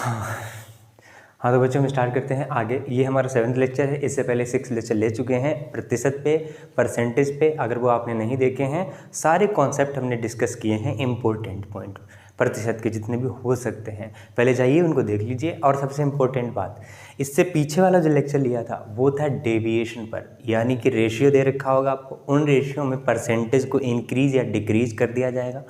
हाँ तो बच्चों हम स्टार्ट करते हैं आगे। ये हमारा 7th लेक्चर है। इससे पहले 6 लेक्चर ले चुके हैं प्रतिशत पे, परसेंटेज पे। अगर वो आपने नहीं देखे हैं, सारे कॉन्सेप्ट हमने डिस्कस किए हैं, इम्पोर्टेंट पॉइंट प्रतिशत के जितने भी हो सकते हैं, पहले जाइए उनको देख लीजिए। और सबसे इम्पोर्टेंट बात, इससे पीछे वाला जो लेक्चर लिया था वो था डेविएशन पर, यानी कि रेशियो दे रखा होगा आपको, उन रेशियो में परसेंटेज को इंक्रीज या डिक्रीज कर दिया जाएगा।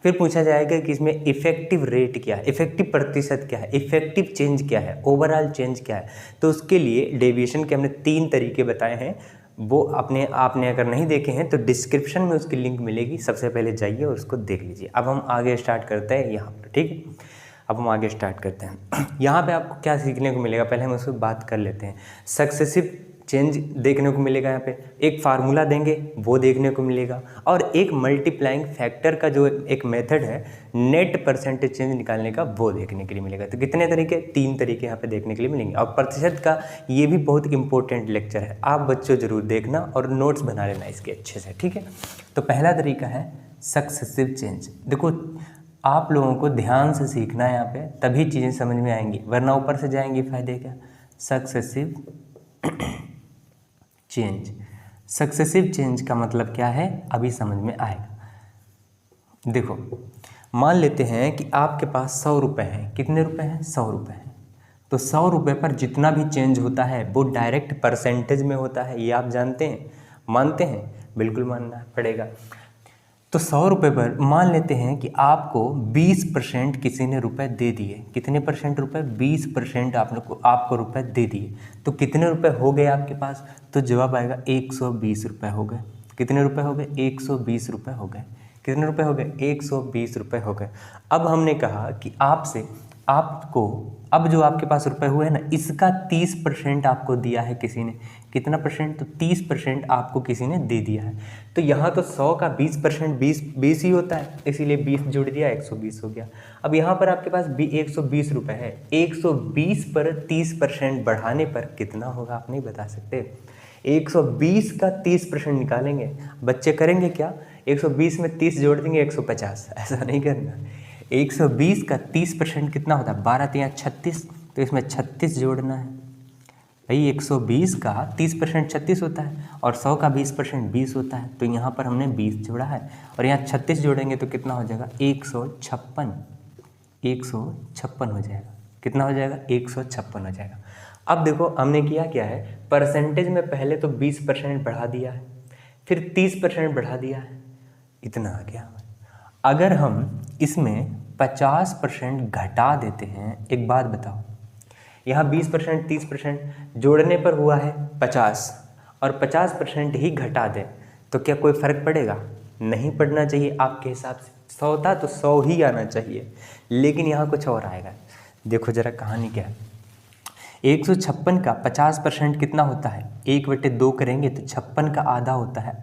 फिर पूछा जाएगा कि इसमें इफेक्टिव रेट क्या है, इफेक्टिव प्रतिशत क्या है, इफेक्टिव चेंज क्या है, ओवरऑल चेंज क्या है। तो उसके लिए डेविएशन के हमने 3 तरीके बताए हैं। वो आपने अगर नहीं देखे हैं तो डिस्क्रिप्शन में उसकी लिंक मिलेगी, सबसे पहले जाइए और उसको देख लीजिए। अब हम आगे स्टार्ट करते हैं यहाँ पर, ठीक है। अब हम आगे स्टार्ट करते हैं। यहाँ पे आपको क्या सीखने को मिलेगा, पहले हम उसको बात कर लेते हैं। सक्सेसिव चेंज देखने को मिलेगा, यहाँ पे एक फार्मूला देंगे वो देखने को मिलेगा, और एक मल्टीप्लाइंग फैक्टर का जो एक मेथड है नेट परसेंटेज चेंज निकालने का, वो देखने के लिए मिलेगा। तो कितने तरीके, 3 तरीके यहाँ पे देखने के लिए मिलेंगे। और प्रतिशत का ये भी बहुत इंपॉर्टेंट लेक्चर है, आप बच्चों जरूर देखना और नोट्स बना लेना इसके अच्छे से, ठीक है। तो पहला तरीका है सक्सेसिव चेंज। देखो आप लोगों को ध्यान से सीखना है यहाँ पे, तभी चीज़ें समझ में आएंगी, वरना ऊपर से जाएंगी फायदे क्या। सक्सेसिव चेंज, सक्सेसिव चेंज का मतलब क्या है अभी समझ में आएगा। देखो मान लेते हैं कि आपके पास 100 रुपये हैं। कितने रुपए हैं? 100 रुपये हैं। तो 100 रुपये पर जितना भी चेंज होता है वो डायरेक्ट परसेंटेज में होता है, ये आप जानते हैं, मानते हैं? बिल्कुल मानना पड़ेगा। तो 100 रुपये पर मान लेते हैं कि आपको 20% किसी ने रुपए दे दिए। कितने परसेंट रुपए? 20% आपको रुपए दे दिए। तो कितने रुपए हो गए आपके पास? तो जवाब आएगा 120 रुपये हो गए। कितने रुपए हो गए? 120 रुपये हो गए। कितने रुपए हो गए? 120 रुपये हो गए। अब हमने कहा कि आपको अब जो आपके पास रुपए हुए हैं ना, इसका 30% आपको दिया है किसी ने। कितना परसेंट? तो 30% आपको किसी ने दे दिया है। तो यहाँ तो 100 का 20% 20 ही होता है, इसीलिए 20 जोड़ दिया, 120 हो गया। अब यहाँ पर आपके पास 120 रुपये है, 120 पर 30% बढ़ाने पर कितना होगा आप नहीं बता सकते। 120 का 30% निकालेंगे, बच्चे करेंगे क्या? 120 में 30 जोड़ देंगे, 150। ऐसा नहीं करना। 120 का 30% कितना होता है? 12 3 36, तो इसमें 36 जोड़ना है भाई। 120 का 30% 36 होता है, और 100 का 20% 20 होता है। तो यहाँ पर हमने 20 जोड़ा है, और यहाँ 36 जोड़ेंगे तो कितना हो जाएगा? 156 हो जाएगा। कितना हो जाएगा? 156 हो जाएगा। अब देखो हमने किया क्या है, परसेंटेज में पहले तो 20% बढ़ा दिया है, फिर 30% बढ़ा दिया है, इतना आ गया। अगर हम इसमें 50% घटा देते हैं, एक बात बताओ, यहाँ 20% 30% जोड़ने पर हुआ है 50, और 50% ही घटा दें तो क्या कोई फ़र्क पड़ेगा? नहीं पड़ना चाहिए आपके हिसाब से। 100 था तो 100 ही आना चाहिए, लेकिन यहाँ कुछ और आएगा। देखो जरा कहानी क्या है। 156 का 50% कितना होता है? 1/2 करेंगे तो 56 का आधा होता है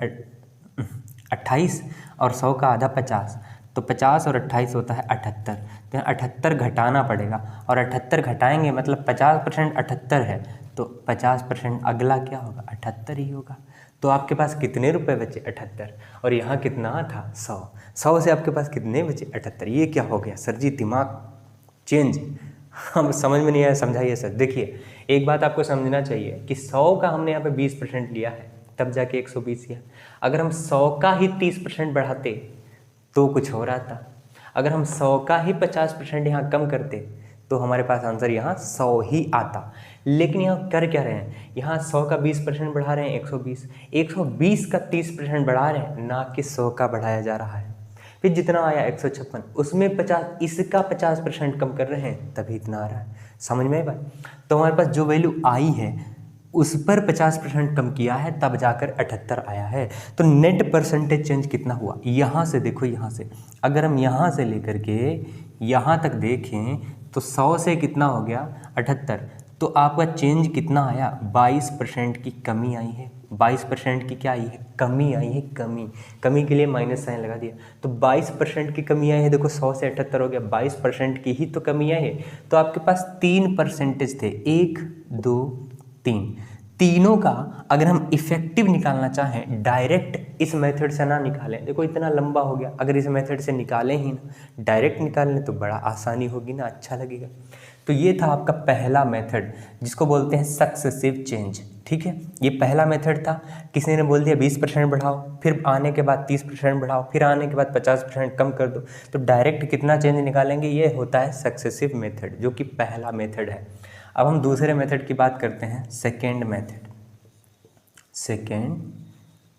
28, और 100 का आधा 50, तो 50 और 28 होता है 78। तो यहाँ 78 घटाना पड़ेगा, और 78 घटाएंगे मतलब 50% 78 है, तो 50% अगला क्या होगा? 78 ही होगा। तो आपके पास कितने रुपए बचे? 78। और यहाँ कितना था? 100। 100 से आपके पास कितने बचे? 78। ये क्या हो गया सर जी? दिमाग चेंज। हम समझ में नहीं आया, समझाइए सर। देखिए एक बात आपको समझना चाहिए कि 100 का हमने यहाँ पे 20% लिया है, तब जाके 120 किया। अगर हम 100 का ही 30% बढ़ाते तो कुछ हो रहा था। अगर हम 100 का ही 50% यहाँ कम करते तो हमारे पास आंसर यहाँ 100 ही आता। लेकिन यहाँ कर क्या रहे हैं, यहाँ 100 का 20% बढ़ा रहे हैं 120, 120 का 30% बढ़ा रहे हैं, ना कि 100 का बढ़ाया जा रहा है। फिर जितना आया 156, उसमें 50, इसका 50% कम कर रहे हैं, तभी इतना आ रहा है। समझ में आई बात? तो हमारे पास जो वैल्यू आई है उस पर 50% कम किया है, तब जाकर 78 आया है। तो नेट परसेंटेज चेंज कितना हुआ? यहाँ से देखो, यहाँ से अगर हम यहाँ से लेकर के यहाँ तक देखें तो 100 से कितना हो गया? 78। तो आपका चेंज कितना आया? 22% की कमी आई है। 22% की क्या आई है? कमी आई है। कमी के लिए माइनस साइन लगा दिया। तो 22% की कमी आई है। देखो 100 से 78 हो गया, 22% की ही तो कमी आई है। तो आपके पास 3% थे, 1 2 3, तीनों का अगर हम इफेक्टिव निकालना चाहें, डायरेक्ट इस मेथड से ना निकालें, देखो इतना लंबा हो गया, अगर इस मेथड से निकालें ही ना, डायरेक्ट निकाल लें तो बड़ा आसानी होगी ना, अच्छा लगेगा। तो ये था आपका पहला मेथड जिसको बोलते हैं सक्सेसिव चेंज। ठीक है, ये पहला मेथड था। किसी ने बोल दिया 20% बढ़ाओ, फिर आने के बाद 30% बढ़ाओ, फिर आने के बाद 50% कम कर दो, तो डायरेक्ट कितना चेंज निकालेंगे, ये होता है सक्सेसिव मेथड, जो कि पहला मेथड है। अब हम दूसरे मेथड की बात करते हैं, सेकेंड मेथड। सेकेंड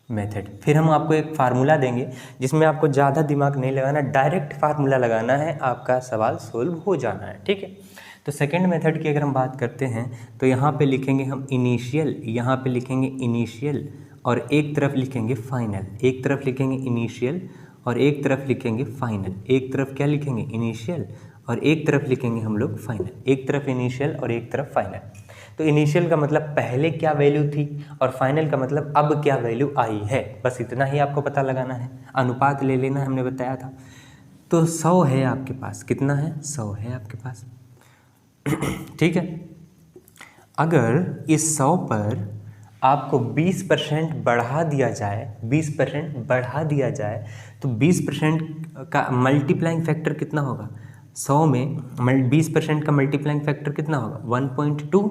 मेथड, फिर हम आपको एक फार्मूला देंगे जिसमें आपको ज़्यादा दिमाग नहीं लगाना, डायरेक्ट फार्मूला लगाना है, आपका सवाल सोल्व हो जाना है। ठीक है, तो सेकेंड मेथड की अगर हम बात करते हैं तो यहाँ पे लिखेंगे हम इनिशियल, यहाँ पे लिखेंगे इनिशियल और एक तरफ लिखेंगे फाइनल, एक तरफ लिखेंगे इनिशियल और एक तरफ लिखेंगे फाइनल। एक तरफ क्या लिखेंगे, इनिशियल, और एक तरफ लिखेंगे हम लोग फाइनल। एक तरफ इनिशियल और एक तरफ फाइनल। तो इनिशियल का मतलब पहले क्या वैल्यू थी और फाइनल का मतलब अब क्या वैल्यू आई है, बस इतना ही आपको पता लगाना है। अनुपात ले लेना, हमने बताया था। तो 100 है आपके पास, कितना है, 100 है आपके पास। ठीक है, अगर इस 100 पर आपको 20% बढ़ा दिया जाए, 20% बढ़ा दिया जाए, तो 20% का मल्टीप्लाइंग फैक्टर कितना होगा, 100 में 20% का मल्टीप्लाइंग फैक्टर कितना होगा, 1.2।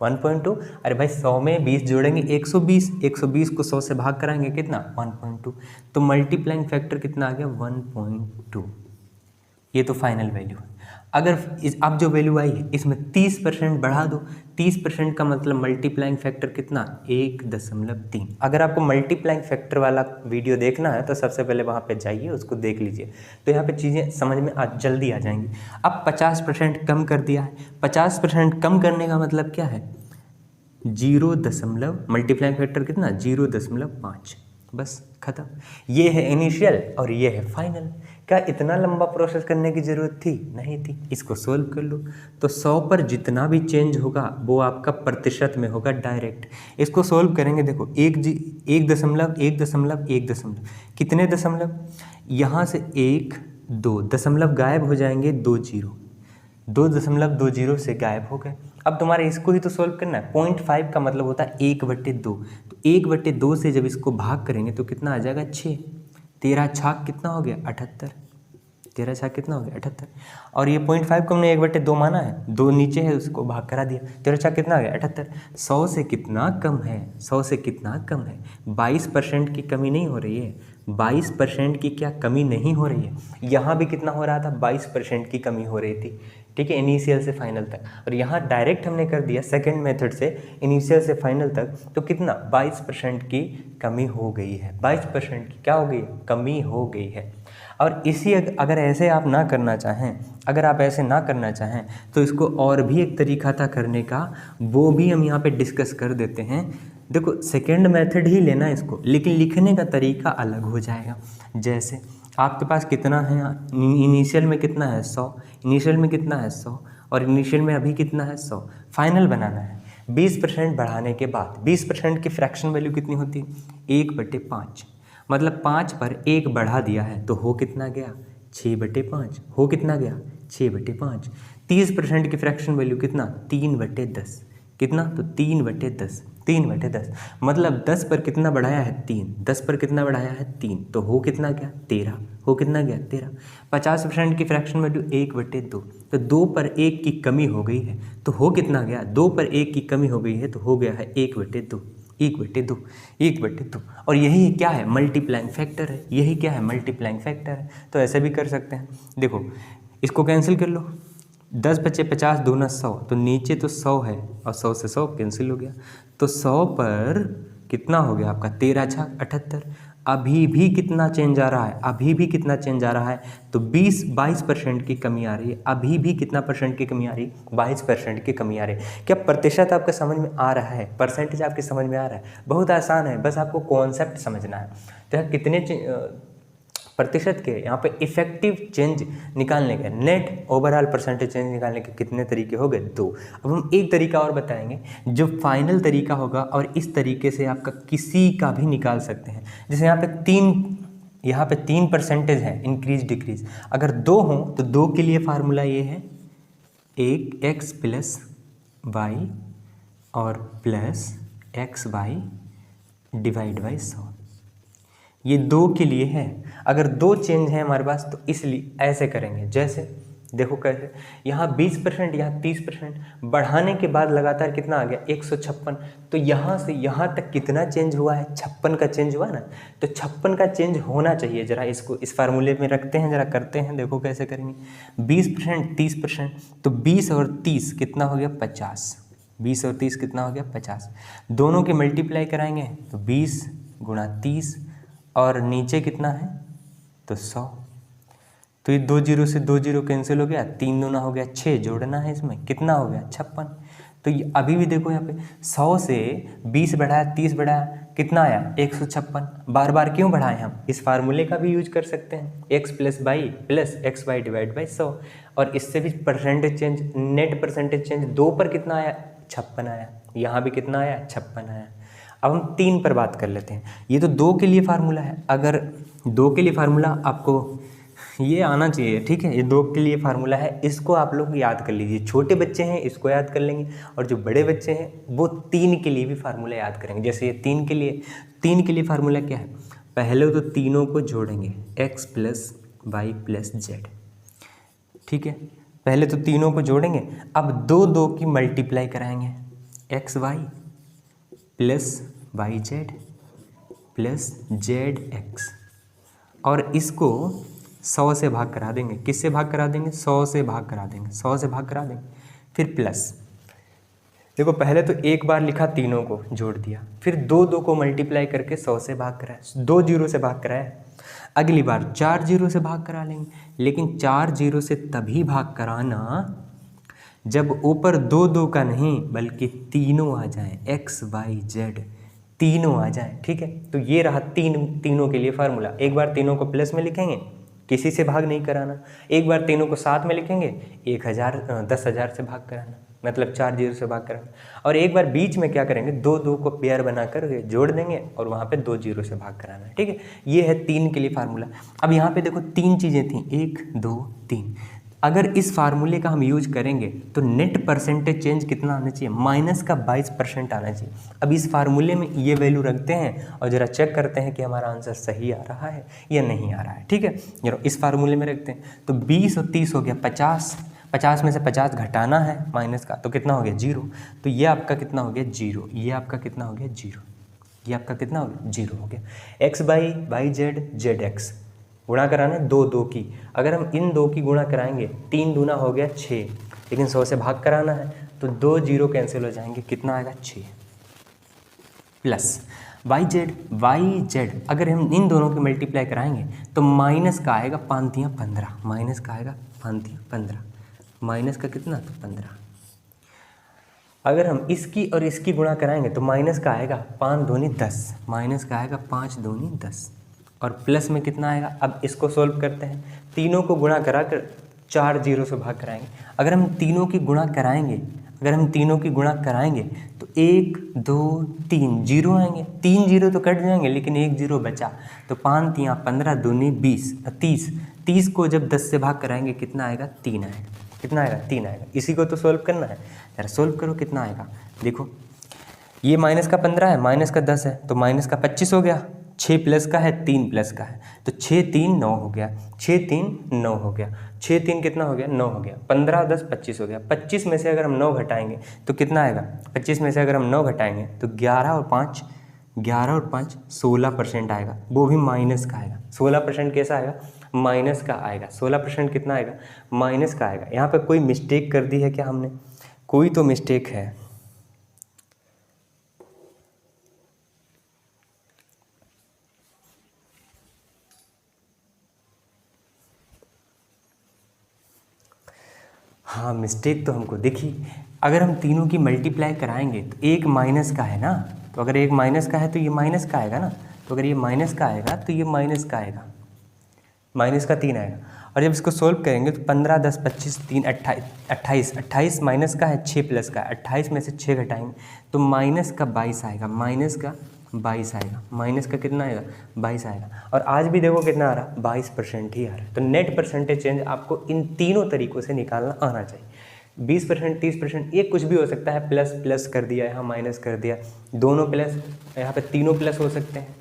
1.2, अरे भाई 100 में 20 जोड़ेंगे 120, 120 को 100 से भाग कराएंगे कितना, 1.2, तो मल्टीप्लाइंग फैक्टर कितना आ गया, 1.2। ये तो फाइनल वैल्यू है। अगर अब जो वैल्यू आई है इसमें 30% बढ़ा दो, 30% का मतलब मल्टीप्लाइंग फैक्टर कितना, 1.3। अगर आपको मल्टीप्लाइंग फैक्टर वाला वीडियो देखना है तो सबसे पहले वहाँ पे जाइए, उसको देख लीजिए, तो यहाँ पे चीज़ें समझ में जल्दी आ जाएंगी। अब 50% कम कर दिया है, 50% कम करने का मतलब क्या है, 0 मल्टीप्लाइंग फैक्टर कितना, 0.5, बस खत्म। ये है इनिशियल और ये है फाइनल। क्या इतना लंबा प्रोसेस करने की ज़रूरत थी, नहीं थी। इसको सोल्व कर लो, तो 100 पर जितना भी चेंज होगा वो आपका प्रतिशत में होगा डायरेक्ट। इसको सोल्व करेंगे, देखो 1 कितने दशमलव, यहाँ से 1 2 दशमलव गायब हो जाएंगे, 2 जीरो, 2.20 से गायब हो गए। अब तुम्हारे इसको ही तो सोल्व करना है। 0.5 का मतलब होता है 1/2, तो 1/2 से जब इसको भाग करेंगे तो कितना आ जाएगा, 6। 13 छाक कितना हो गया, 78। 13 छाक कितना हो गया, 78। और ये 0.5 को हमने 1/2 माना है, 2 नीचे है, उसको भाग करा दिया, 13 छाक कितना आ गया, 78। 100 से कितना कम है, 100 से कितना कम है, 22% की कमी नहीं हो रही है, 22% की क्या कमी नहीं हो रही है। यहाँ भी कितना हो रहा था, 22% की कमी हो रही थी। ठीक है, इनिशियल से फाइनल तक, और यहाँ डायरेक्ट हमने कर दिया सेकंड मेथड से इनिशियल से फाइनल तक, तो कितना, 22% की कमी हो गई है। 22% की क्या हो गई, कमी हो गई है। और इसी अगर ऐसे आप ना करना चाहें, अगर आप ऐसे ना करना चाहें तो इसको और भी एक तरीका था करने का, वो भी हम यहाँ पे डिस्कस कर देते हैं। देखो सेकेंड मेथड ही लेना इसको, लेकिन लिखने का तरीका अलग हो जाएगा। जैसे आपके पास कितना है, इनिशियल में कितना है, 100, इनिशियल में कितना है, 100, और इनिशियल में अभी कितना है, 100। फाइनल बनाना है। 20% बढ़ाने के बाद 20% की फ्रैक्शन वैल्यू कितनी होती है, 1/5, मतलब 5 पर 1 बढ़ा दिया है तो हो कितना गया, 6/5, हो कितना गया, 6/5। 30% की फ्रैक्शन वैल्यू कितना, 3/10, कितना, तो 3/10, 3/10, मतलब 10 पर कितना बढ़ाया है, 3, 10 पर कितना बढ़ाया है, 3, तो हो कितना गया, 13, हो कितना गया, 13। 50% की फ्रैक्शन वैल्यू 1/2, तो 2 पर 1 की कमी हो गई है, तो हो कितना गया, 2 पर 1 की कमी हो गई है तो हो गया है 1/2, 1/2, 1/2। और यही क्या है, मल्टीप्लाइंग फैक्टर है, यही क्या है, मल्टीप्लाइंग फैक्टर है। तो ऐसे भी कर सकते हैं, देखो इसको कैंसिल कर लो, 10 बचे 50, 2 ना 100, तो नीचे तो 100 है और 100 से 100 कैंसिल हो गया, तो 100 पर कितना हो गया आपका, 13 छाक 78। अभी भी कितना चेंज आ रहा है, अभी भी कितना चेंज आ रहा है, तो 22% की कमी आ रही है। अभी भी कितना परसेंट की कमी आ रही है, 22% की कमी आ रही है। क्या प्रतिशत आपके समझ में आ रहा है, परसेंटेज आपके समझ में आ रहा है? बहुत आसान है, बस आपको कॉन्सेप्ट समझना है। तो यहाँ कितने प्रतिशत के, यहाँ पे इफेक्टिव चेंज निकालने के, नेट ओवरऑल परसेंटेज चेंज निकालने के कितने तरीके हो गए, 2। अब हम एक तरीका और बताएंगे जो फाइनल तरीका होगा, और इस तरीके से आपका किसी का भी निकाल सकते हैं। जैसे यहाँ पे 3 परसेंटेज है, इंक्रीज डिक्रीज। अगर 2 हो तो 2 के लिए फार्मूला ये है, 1x + y और प्लस xy डिवाइड बाई 100। ये 2 के लिए है। अगर 2 चेंज है हमारे पास तो इसलिए ऐसे करेंगे, जैसे देखो कैसे, यहाँ 20%, यहाँ 30%, बढ़ाने के बाद लगातार कितना आ गया 156। तो यहाँ से यहाँ तक कितना चेंज हुआ है, 56 का चेंज हुआ ना। तो 56 का चेंज होना चाहिए। जरा इसको इस फार्मूले में रखते हैं, जरा करते हैं, देखो कैसे करेंगे। 20%, 30%, तो 20 और 30 कितना हो गया 50। 20 और 30 कितना हो गया 50। दोनों के मल्टीप्लाई कराएंगे तो 20 गुणा 30 और नीचे कितना है तो 100। तो ये 2 जीरो से 2 जीरो कैंसिल हो गया, 3 दूना हो गया 6, जोड़ना है इसमें, कितना हो गया 56। तो ये अभी भी देखो यहाँ पे 100 से 20 बढ़ाया, 30 बढ़ाया, कितना आया 156। बार बार क्यों बढ़ाएं हम, इस फार्मूले का भी यूज कर सकते हैं, x plus y plus x y divide by 100। और इससे भी percentage change, net percentage change 2 पर कितना आया 56 आया, यहाँ भी कितना आया 56 आया। अब हम 3 पर बात कर लेते हैं। ये तो 2 के लिए फार्मूला है, अगर 2 के लिए फार्मूला आपको ये आना चाहिए, ठीक है। ये 2 के लिए फार्मूला है, इसको आप लोग याद कर लीजिए। छोटे बच्चे हैं इसको याद कर लेंगे, और जो बड़े बच्चे हैं वो 3 के लिए भी फार्मूला याद करेंगे। जैसे ये 3 के लिए फार्मूला क्या है, पहले तो तीनों को जोड़ेंगे, x plus y plus z, ठीक है। पहले तो तीनों को जोड़ेंगे, अब 2 की मल्टीप्लाई कराएंगे, x y plus y z plus z x, और इसको 100 से भाग करा देंगे। किससे भाग करा देंगे 100 से भाग करा देंगे, 100 से भाग करा देंगे। फिर प्लस, देखो पहले तो एक बार लिखा, तीनों को जोड़ दिया, फिर 2 को मल्टीप्लाई करके 100 से भाग कराया, 2 जीरो से भाग कराया। अगली बार 4 जीरो से भाग करा लेंगे, लेकिन 4 जीरो से तभी भाग कराना जब ऊपर 2 का नहीं बल्कि तीनों आ जाए, एक्स वाई जेड तीनों आ जाए, ठीक है। तो ये रहा तीनों के लिए फार्मूला। एक बार तीनों को प्लस में लिखेंगे, किसी से भाग नहीं कराना। एक बार तीनों को साथ में लिखेंगे, 10,000 से भाग कराना, मतलब 4 जीरो से भाग कराना। और एक बार बीच में क्या करेंगे, 2 को पेयर बनाकर जोड़ देंगे और वहाँ पे 2 जीरो से भाग कराना, ठीक है। ये है 3 के लिए फार्मूला। अब यहाँ पे देखो 3 चीज़ें थी, 1 2 3। अगर इस फार्मूले का हम यूज करेंगे तो नेट परसेंटेज चेंज कितना आना चाहिए, -22% आना चाहिए। अब इस फार्मूले में ये वैल्यू रखते हैं और ज़रा चेक करते हैं कि हमारा आंसर सही आ रहा है या नहीं आ रहा है, ठीक है। जरा इस फार्मूले में रखते हैं, तो 20 और 30 हो गया 50, 50 में से 50 घटाना है माइनस का, तो कितना हो गया 0। तो ये आपका कितना हो गया 0, ये आपका कितना हो गया 0, ये आपका कितना हो गया 0 हो गया। X by y z z x गुणा कराना है 2 की, अगर हम इन 2 की गुणा कराएंगे 3 दूना हो गया 6, लेकिन 100 से भाग कराना है तो 2 जीरो कैंसिल हो जाएंगे, कितना आएगा 6, प्लस वाई जेड अगर हम इन दोनों की मल्टीप्लाई कराएंगे तो माइनस का आएगा 5 15, माइनस का आएगा 5 15, माइनस का कितना तो 15। अगर हम इसकी और इसकी गुणा कराएंगे तो माइनस का आएगा 5 दूनी 10, माइनस का आएगा 5 दूनी 10, और प्लस में कितना आएगा। अब इसको सोल्व करते हैं, तीनों को गुणा करा कर 4 जीरो से भाग कराएंगे। अगर हम तीनों की गुणा कराएंगे तो 1 2 3 जीरो आएंगे, 3 जीरो तो कट जाएंगे लेकिन 1 जीरो बचा, तो 5 3 15 दूनी 20 30 को जब 10 से भाग कराएंगे कितना आएगा 3 आएगा, कितना आएगा 3 आएगा। इसी को तो सोल्व करना है, जरा सोल्व करो कितना आएगा। देखो ये माइनस का 15 है, माइनस का 10 है, तो माइनस का 25 हो गया, 6 प्लस का है 3 प्लस का है, तो 6 3 9 हो गया, 6 3 9 हो गया, 6 3 कितना हो गया 9 हो गया, 15 10 25 हो गया। 25 में से अगर हम 9 घटाएंगे तो कितना आएगा, 25 में से अगर हम 9 घटाएंगे तो 11 और 5 16% आएगा, वो भी माइनस का आएगा। 16% कैसा आएगा, माइनस का आएगा। 16% कितना आएगा, माइनस का आएगा। यहाँ पे कोई मिस्टेक कर दी है क्या हमने, कोई तो मिस्टेक है। हाँ मिस्टेक तो हमको देखी, अगर हम तीनों की मल्टीप्लाई कराएंगे तो एक माइनस का है ना, तो अगर एक माइनस का है तो ये माइनस का आएगा ना, तो अगर ये माइनस का आएगा तो ये माइनस का आएगा, माइनस का 3 आएगा। और जब इसको सोल्व करेंगे तो 15 10 25 3 28 माइनस का है, 6 प्लस का है, 28 में से 6 घटाएंगे तो माइनस का 22 आएगा, माइनस का 22 आएगा, माइनस का कितना आएगा 22 आएगा। और आज भी देखो कितना आ रहा 22% ही आ रहा है। तो नेट परसेंटेज चेंज आपको इन तीनों तरीक़ों से निकालना आना चाहिए। 20% 30% ये कुछ भी हो सकता है, प्लस प्लस कर दिया, यहाँ माइनस कर दिया, दोनों प्लस, यहाँ पे तीनों प्लस हो सकते हैं,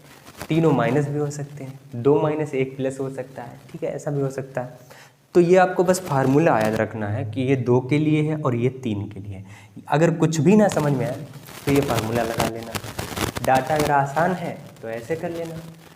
तीनों माइनस भी हो सकते हैं, 2 माइनस 1 प्लस हो सकता है, ठीक है, ऐसा भी हो सकता है। तो ये आपको बस फार्मूला याद रखना है कि ये 2 के लिए है और ये 3 के लिए है। अगर कुछ भी ना समझ में आए तो ये फार्मूला लगा लेना। डाटा अगर आसान है तो ऐसे कर लेना,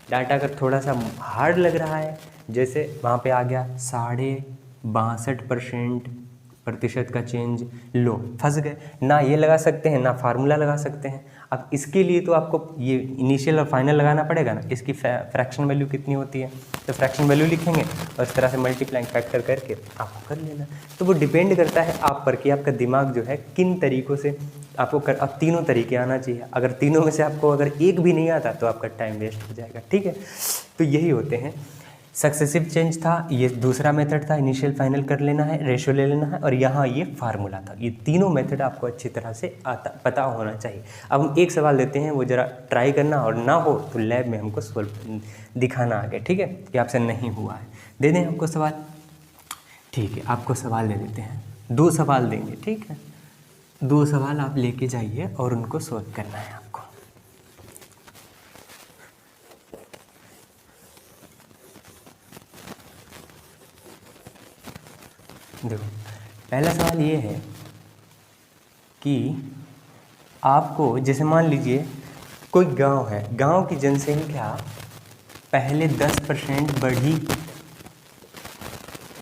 डाटा अगर थोड़ा सा हार्ड लग रहा है, जैसे वहाँ पे आ गया 62.62% का चेंज, लो फंस गए, ना ये लगा सकते हैं ना फार्मूला लगा सकते हैं। अब इसके लिए तो आपको ये इनिशियल और फाइनल लगाना पड़ेगा ना, इसकी फ्रैक्शन वैल्यू कितनी होती है, तो फ्रैक्शन वैल्यू लिखेंगे और इस तरह से मल्टीप्लाइंग फैक्टर करके आपको कर लेना। तो वो डिपेंड करता है आप पर कि आपका दिमाग जो है किन तरीक़ों से आपको अब तीनों तरीके आना चाहिए। अगर तीनों में से आपको अगर एक भी नहीं आता तो आपका टाइम वेस्ट हो जाएगा, ठीक है। तो यही होते हैं, सक्सेसिव चेंज था, ये दूसरा मेथड था, इनिशियल फाइनल कर लेना है, रेशो ले लेना है, और यहाँ ये फार्मूला था। ये तीनों मेथड आपको अच्छी तरह से पता होना चाहिए। अब हम एक सवाल देते हैं, वो ज़रा ट्राई करना, और ना हो तो लैब में हमको सोल्व दिखाना आगे, ठीक है, कि आपसे नहीं हुआ है। दे दें आपको सवाल, ठीक है, आपको सवाल दे देते हैं, 2 सवाल देंगे, ठीक है। 2 सवाल आप लेके जाइए और उनको सोल्व करना है आपको। देखो, पहला सवाल ये है कि आपको, जैसे मान लीजिए कोई गांव है, गांव की जनसंख्या पहले 10% बढ़ी,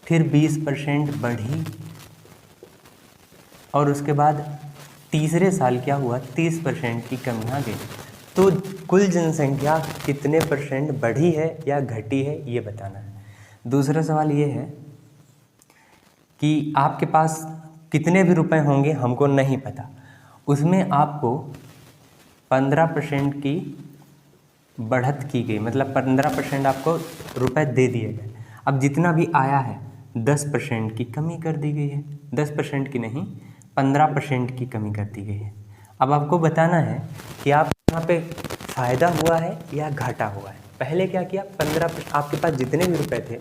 फिर 20% बढ़ी, और उसके बाद तीसरे साल क्या हुआ, 30% की कमी आ गई। तो कुल जनसंख्या कितने परसेंट बढ़ी है या घटी है, ये बताना है। दूसरा सवाल ये है कि आपके पास कितने भी रुपए होंगे हमको नहीं पता, उसमें आपको 15% की बढ़त की गई, मतलब 15% आपको रुपए दे दिए गए। अब जितना भी आया है 10% की कमी कर दी गई है, 10% की नहीं 15% की कमी कर दी गई है। अब आपको बताना है कि आप यहाँ पे फ़ायदा हुआ है या घाटा हुआ है। पहले क्या किया, 15%, आपके पास जितने भी रुपए थे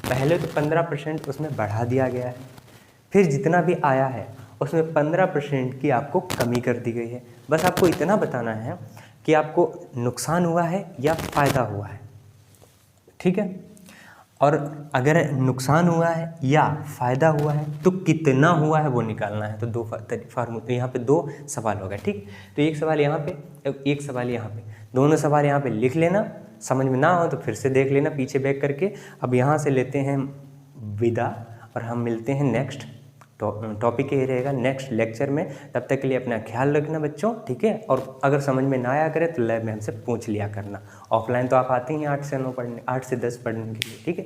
पहले तो 15% उसमें बढ़ा दिया गया है, फिर जितना भी आया है उसमें 15% की आपको कमी कर दी गई है। बस आपको इतना बताना है कि आपको नुकसान हुआ है या फ़ायदा हुआ है, ठीक है। और अगर नुकसान हुआ है या फ़ायदा हुआ है तो कितना हुआ है वो निकालना है। तो 2 फार्मूले, यहाँ पे 2 सवाल हो गए, ठीक। तो एक सवाल यहाँ पे, एक सवाल यहाँ पे, दोनों सवाल यहाँ पे लिख लेना, समझ में ना हो तो फिर से देख लेना पीछे बैक करके। अब यहाँ से लेते हैं विदा और हम मिलते हैं नेक्स्ट टॉपिक ये रहेगा नेक्स्ट लेक्चर में। तब तक के लिए अपना ख्याल रखना बच्चों, ठीक है। और अगर समझ में ना आया करे तो लैब में हमसे पूछ लिया करना। ऑफलाइन तो आप आते ही हैं 8 से 9 पढ़ने, 8 से 10 पढ़ने के लिए, ठीक है।